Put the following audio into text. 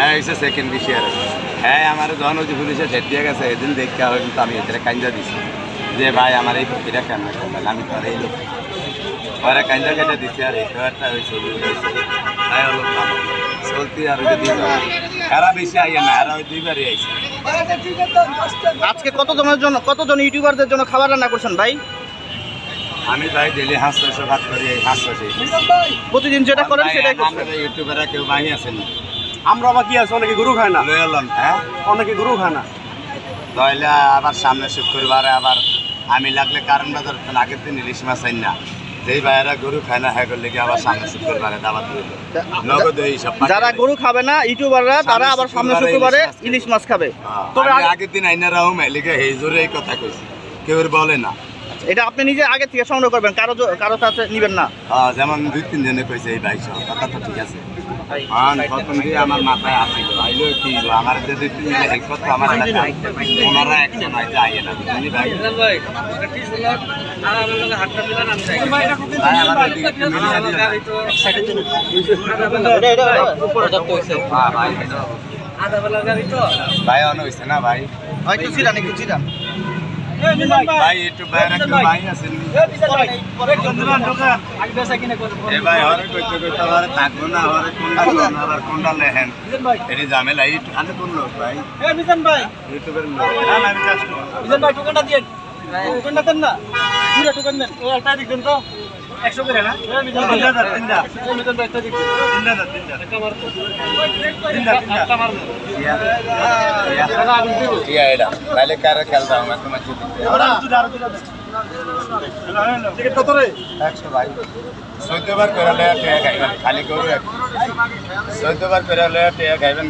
হ্যাঁ এসে সেকেন্ড বিষয় হ্যাঁ আমার যখন ওই যে পুলিশে ঠেট দিয়ে গেছে এদিন দেখা হয় কিন্তু আমি এদের কাঞ্জা দিছি যে ভাই আমার এই পক্ষীটা কেন করবেন আমি তো আর এই লোক পরে কাঞ্জা কেটে দিচ্ছি আর এই একটা হয়েছে তাই হলো ভালো চলতি আর যদি এরা বেশি আইয়া না এরা ওই দুইবারই আইছে। আজকে কতজন ইউটিউবারদের জন্য খাবার রান্না করছেন ভাই? আমি ভাই ডেলি 500 ভাত করি 500 প্রতিদিন যেটা করেন সেটাই করছেন। আমরা ইউটিউবাররা কেউ বাহি আছেন আমরা আবার কি আছে অনেকে গরু খায় না, লয়ে এলাম হ্যাঁ অনেকে গরু খায় না। তাহলে আবার সামনে শুক্রবারে আবার আমি লাগলে কারণ বাজার আগের দিন ইলিশ মাছ আইন না যেই ভাইয়েরা গরু খায় না হ্যাঁ করলে কি আবার সামনে শুক্রবারে দাবার দিল নগদ এই সব যারা গরু খাবে না ইউটিউবাররা তারা আবার সামনে শুক্রবারে ইলিশ মাছ খাবে। তবে আগের দিন আইনা রাও মেলিকে এই জোরে এই কথা কইছি কেউ বলে না। এটা আপনি নিজে আগে থেকে সংগ্রহ করবেন, কারো কাছে নিবেন না। যেমন 2-3 জনে কইছে এই ভাই সব কথা তো ঠিক আছে প্রথম দিয়ে আমার মাথায় আসিল আইলো কি আমার যে 2-3 জনে হেল্প করতো আমার ওনারা একজন আইতে আইয়ে না বুঝলি ভাই ভাই আমার দিকে একটু মিলিয়ে দিও ভাই অন হইছে না ভাই একটু চিরান ভাই একটু বাইরে কেউ ভাই আছেন এ ভাই হরে কইতে কইতে হরে থাকবো না হরে কোনটা আবার কোনটা লেহেন এটি ঝামেলা এই আনে কোন লোক ভাই মিজান ভাই ইউটিউবের লোক না আমি কাস্টমার মিজান ভাই টোকেনটা দিন, টোকেনটা দেন না, পুরো টোকেন দেন। একটা দিক দেন তো 100 করে না মিজান ভাই মিজান ভাই একটা দিক দেন 3000 একটা মার 3000 একটা মার ইয়া এটা তাহলে কার খেলতা আমরা তোমার যদি টিকিট কত রে? 100 ভাই 14 বার করে লয়া টিয়া খাইবেন খালি গরু 14 বার করে লয়া টিয়া খাইবেন